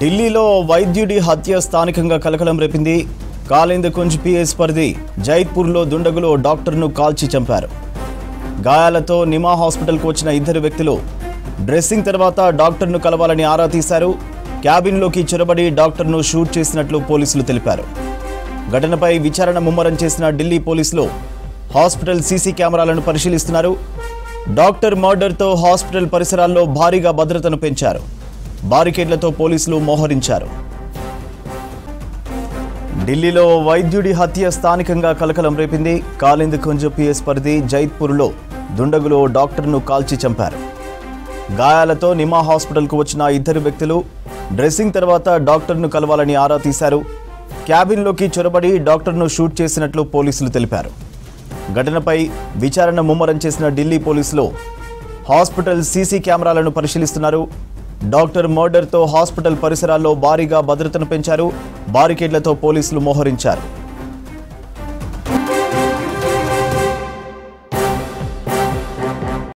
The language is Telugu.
ఢిల్లీలో వైద్యుడి హత్య స్థానికంగా కలకలం రేపింది. కాలిందకుంజ్ పిఎస్ పరిధి జైత్పూర్లో దుండగులు డాక్టర్ను కాల్చి చంపారు. గాయాలతో నిమా హాస్పిటల్కు వచ్చిన ఇద్దరు వ్యక్తులు డ్రెస్సింగ్ తర్వాత డాక్టర్ను కలవాలని ఆరా తీశారు. క్యాబిన్లోకి చొరబడి డాక్టర్ను షూట్ చేసినట్లు పోలీసులు తెలిపారు. ఘటనపై విచారణ ముమ్మరం చేసిన ఢిల్లీ పోలీసులు హాస్పిటల్ సీసీ కెమెరాలను పరిశీలిస్తున్నారు. డాక్టర్ మర్డర్తో హాస్పిటల్ పరిసరాల్లో భారీగా భద్రతను పెంచారు. బారికేడ్లతో పోలీసులు మోహరించారు. ఢిల్లీలో వైద్యుడి హత్య స్థానికంగా కలకలం రేపింది. కాలిందకుంజ్ పిఎస్ పరిధి జైత్పూర్లో దుండగులు డాక్టర్ను కాల్చి చంపారు. గాయాలతో నిమా హాస్పిటల్కు వచ్చిన ఇద్దరు వ్యక్తులు డ్రెస్సింగ్ తర్వాత డాక్టర్ను కలవాలని ఆరా తీశారు. క్యాబిన్లోకి చొరబడి డాక్టర్ను షూట్ చేసినట్లు పోలీసులు తెలిపారు. ఘటనపై విచారణ ముమ్మరం చేసిన ఢిల్లీ పోలీసులు హాస్పిటల్ సీసీ కెమెరాలను పరిశీలిస్తున్నారు. డాక్టర్ మర్డర్తో హాస్పిటల్ పరిసరాల్లో భారీగా భద్రతను పెంచారు. బారికేడ్లతో పోలీసులు మోహరించారు.